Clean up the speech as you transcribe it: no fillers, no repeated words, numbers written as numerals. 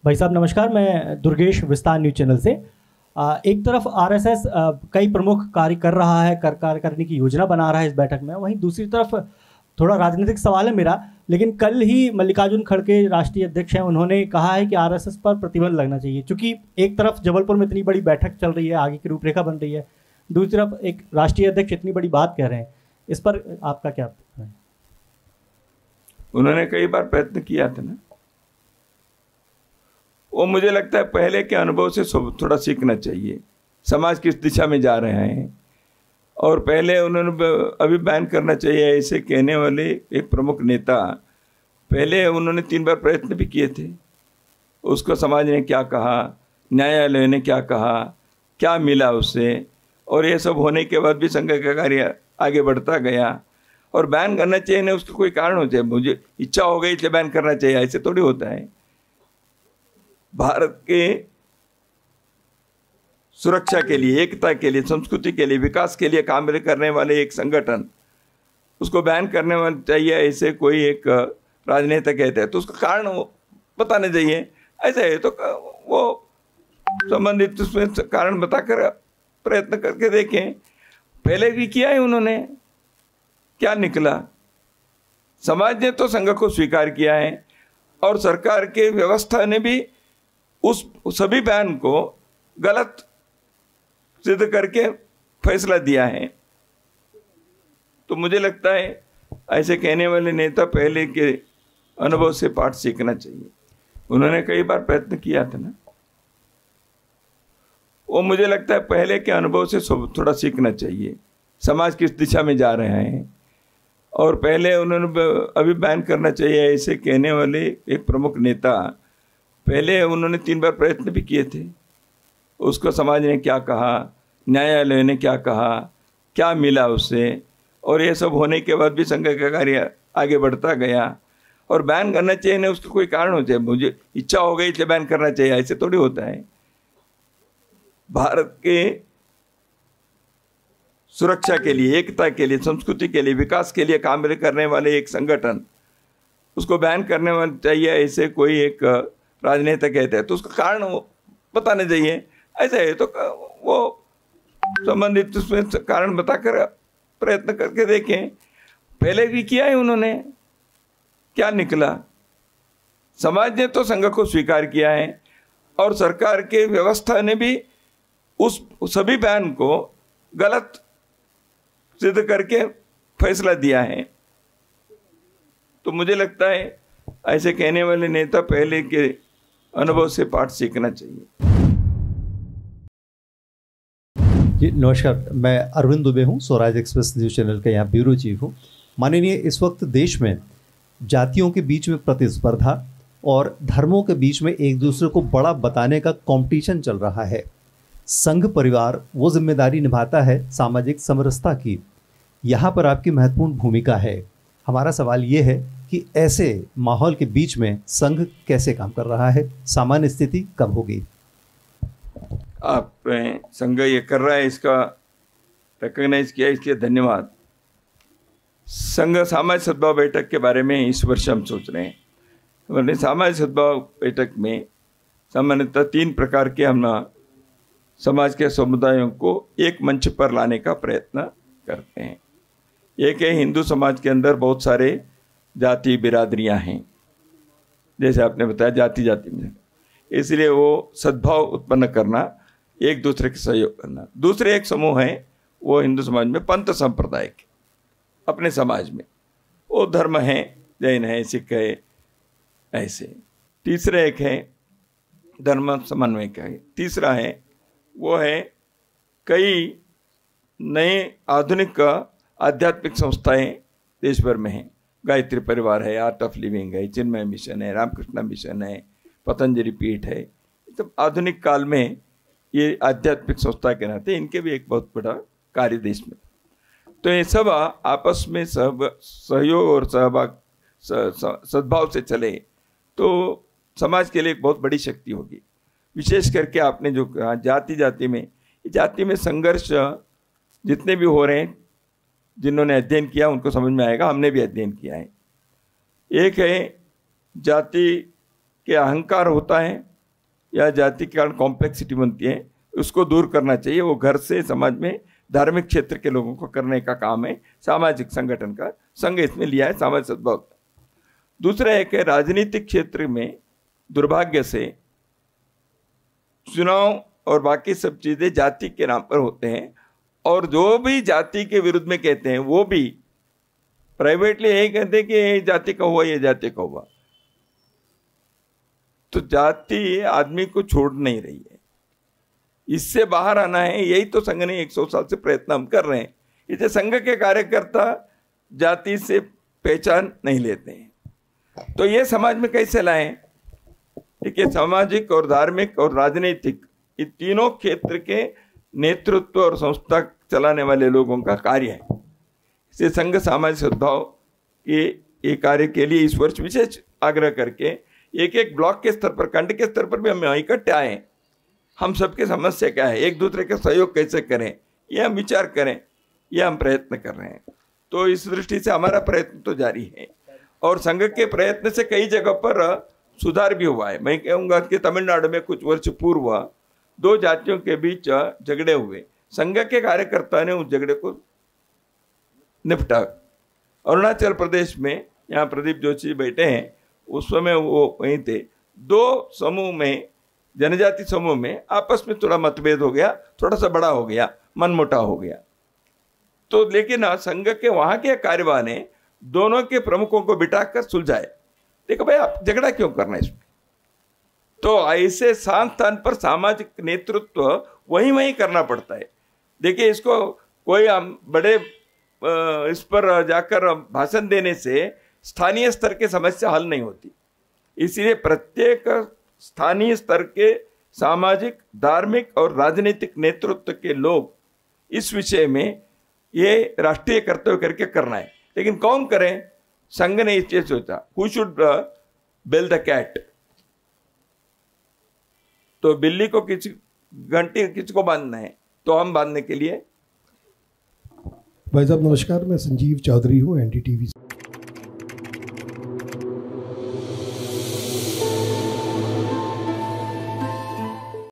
भाई साहब नमस्कार, मैं दुर्गेश विस्तार न्यूज चैनल से। एक तरफ आरएसएस कई प्रमुख कार्य कर रहा है, कार्य करने की योजना बना रहा है इस बैठक में, वहीं दूसरी तरफ थोड़ा राजनीतिक सवाल है मेरा। लेकिन कल ही मल्लिकार्जुन खड़गे राष्ट्रीय अध्यक्ष हैं, उन्होंने कहा है कि आरएसएस पर प्रतिबंध लगना चाहिए, क्योंकि एक तरफ जबलपुर में इतनी बड़ी बैठक चल रही है, आगे की रूपरेखा बन रही है, दूसरी तरफ एक राष्ट्रीय अध्यक्ष इतनी बड़ी बात कह रहे हैं। इस पर आपका क्या है? उन्होंने कई बार प्रयत्न किया था ना, वो मुझे लगता है पहले के अनुभव से थोड़ा सीखना चाहिए, समाज किस दिशा में जा रहे हैं। और पहले उन्होंने अभी बैन करना चाहिए ऐसे कहने वाले एक प्रमुख नेता, पहले उन्होंने 3 बार प्रयत्न भी किए थे। उसको समाज ने क्या कहा, न्यायालय ने क्या कहा, क्या मिला उससे, और ये सब होने के बाद भी संघ का कार्य आगे बढ़ता गया। और बैन करना चाहिए ना, उसका कोई कारण हो चाहिए, मुझे इच्छा हो गई इसलिए बैन करना चाहिए, ऐसे थोड़ी होता है। भारत के सुरक्षा के लिए, एकता के लिए, संस्कृति के लिए, विकास के लिए काम करने वाले एक संगठन, उसको बैन करने वाला चाहिए ऐसे कोई एक राजनेता कहते हैं, तो उसका कारण बताना चाहिए। ऐसा है तो वो संबंधित उसमें कारण बताकर प्रयत्न करके देखें। पहले भी किया है उन्होंने, क्या निकला? समाज ने तो संघ को स्वीकार किया है और सरकार के व्यवस्था ने भी उस सभी बैन को गलत सिद्ध करके फैसला दिया है। तो मुझे लगता है ऐसे कहने वाले नेता पहले के अनुभव से पाठ सीखना चाहिए। उन्होंने कई बार प्रयत्न किया था ना, वो मुझे लगता है पहले के अनुभव से थोड़ा सीखना चाहिए, समाज किस दिशा में जा रहे हैं। और पहले उन्होंने अभी बैन करना चाहिए ऐसे कहने वाले एक प्रमुख नेता, पहले उन्होंने 3 बार प्रयत्न भी किए थे। उसको समाज ने क्या कहा, न्यायालय ने क्या कहा, क्या मिला उससे, और ये सब होने के बाद भी संघ का कार्य आगे बढ़ता गया। और बैन करना चाहिए ना, उसका कोई कारण हो चाहिए, मुझे इच्छा हो गई इसलिए बैन करना चाहिए, ऐसे थोड़ी होता है। भारत के सुरक्षा के लिए, एकता के लिए, संस्कृति के लिए, विकास के लिए काम करने वाले एक संगठन, उसको बैन करने वाला चाहिए ऐसे कोई एक राजनेता कहते हैं, तो उसका कारण बताना चाहिए। ऐसा है तो वो संबंधित उसमें कारण बताकर प्रयत्न करके देखें। पहले भी किया है उन्होंने, क्या निकला? समाज ने तो संघ को स्वीकार किया है और सरकार के व्यवस्था ने भी उस सभी बैन को गलत सिद्ध करके फैसला दिया है। तो मुझे लगता है ऐसे कहने वाले नेता पहले के अनुभव से पाठ सीखना चाहिए। जी नमस्कार, मैं अरविंद दुबे हूँ, स्वराज एक्सप्रेस न्यूज चैनल का यहाँ ब्यूरो चीफ हूँ। माननीय, इस वक्त देश में जातियों के बीच में प्रतिस्पर्धा और धर्मों के बीच में एक दूसरे को बड़ा बताने का कंपटीशन चल रहा है। संघ परिवार वो जिम्मेदारी निभाता है सामाजिक समरसता की, यहाँ पर आपकी महत्वपूर्ण भूमिका है। हमारा सवाल ये है कि ऐसे माहौल के बीच में संघ कैसे काम कर रहा है, सामान्य स्थिति कब होगी? आप संघ ये कर रहा है, इसका रिकॉग्नाइज किया, इसके धन्यवाद। संघ सामाजिक सद्भाव बैठक के बारे में इस वर्ष हम सोच रहे हैं। सामाजिक सद्भाव बैठक में सामान्यतः 3 प्रकार के हम समाज के समुदायों को एक मंच पर लाने का प्रयत्न करते हैं। एक है, हिंदू समाज के अंदर बहुत सारे जाति बिरादरियां हैं, जैसे आपने बताया जाति में, इसलिए वो सद्भाव उत्पन्न करना, एक दूसरे के सहयोग करना। दूसरे एक समूह है, वो हिंदू समाज में पंथ संप्रदाय के, अपने समाज में वो धर्म है, जैन है, सिख है, ऐसे। तीसरे एक है धर्म समन्वय का है। तीसरा है वो है कई नए आधुनिक आध्यात्मिक संस्थाएं देश भर में हैं। गायत्री परिवार है, आर्ट ऑफ लिविंग है, चिन्मय मिशन है, रामकृष्ण मिशन है, पतंजलि पीठ है। तो आधुनिक काल में ये आध्यात्मिक संस्था के नाते इनके भी एक बहुत बड़ा कार्य देश में। तो ये सब आपस में सब सहयोग और सहभाग सद्भाव से चले तो समाज के लिए एक बहुत बड़ी शक्ति होगी। विशेष करके आपने जो कहा जाति में संघर्ष जितने भी हो रहे हैं, जिन्होंने अध्ययन किया उनको समझ में आएगा, हमने भी अध्ययन किया है। एक है जाति के अहंकार होता है या जाति के कारण कॉम्प्लेक्सिटी बनती है, उसको दूर करना चाहिए। वो घर से समाज में धार्मिक क्षेत्र के लोगों को करने का काम है सामाजिक संगठन का। संघ इसमें लिया है सामाजिक सद्भाव। दूसरा एक है राजनीतिक क्षेत्र में दुर्भाग्य से चुनाव और बाकी सब चीज़ें जाति के नाम पर होते हैं, और जो भी जाति के विरुद्ध में कहते हैं वो भी प्राइवेटली यही कहते हैं कि ये जाति का हुआ, ये जाति का हुआ। तो जाति आदमी को छोड़ नहीं रही है, इससे बाहर आना है। यही तो संघ ने 100 साल से प्रयत्न हम कर रहे हैं। इसे संघ के कार्यकर्ता जाति से पहचान नहीं लेते हैं, तो ये समाज में कैसे लाएं? देखिए, सामाजिक और धार्मिक और राजनीतिक ये तीनों क्षेत्र के नेतृत्व और संस्था चलाने वाले लोगों का कार्य है। इसे संघ सामाजिक सद्भाव के ये कार्य के लिए इस वर्ष विशेष आग्रह करके एक एक ब्लॉक के स्तर पर, खंड के स्तर पर भी हम इकट्ठे आए। हम सबकी समस्या क्या है, एक दूसरे का सहयोग कैसे करें, ये हम विचार करें, ये हम प्रयत्न कर रहे हैं। तो इस दृष्टि से हमारा प्रयत्न तो जारी है, और संघ के प्रयत्न से कई जगह पर सुधार भी हुआ है। मैं कहूँगा कि तमिलनाडु में कुछ वर्ष पूर्व 2 जातियों के बीच झगड़े हुए, संघ के कार्यकर्ता ने उस झगड़े को निपटा। अरुणाचल प्रदेश में, यहाँ प्रदीप जोशी बैठे हैं, उस समय वो वहीं थे। 2 समूह में, जनजाति समूह में आपस में थोड़ा मतभेद हो गया, थोड़ा सा बड़ा हो गया, मनमुटाव हो गया। तो लेकिन संघ के वहाँ के कार्यवाह ने दोनों के प्रमुखों को बिठाकर सुलझाए। देखो भाई, आप झगड़ा क्यों करना इसमें? तो ऐसे शांत स्थान पर सामाजिक नेतृत्व वहीं वहीं करना पड़ता है। देखिए, इसको कोई हम बड़े इस पर जाकर भाषण देने से स्थानीय स्तर की समस्या हल नहीं होती। इसलिए प्रत्येक स्थानीय स्तर के सामाजिक, धार्मिक और राजनीतिक नेतृत्व के लोग इस विषय में ये राष्ट्रीय कर्तव्य करके करना है। लेकिन कौन करें? संघ ने इस चीज सोचा, who should bell the cat. तो बिल्ली को घंटी किसको बांधना है? तो हम बांधने के लिए। भाई साहब नमस्कार, मैं संजीव चौधरी हूँ, NDTV से।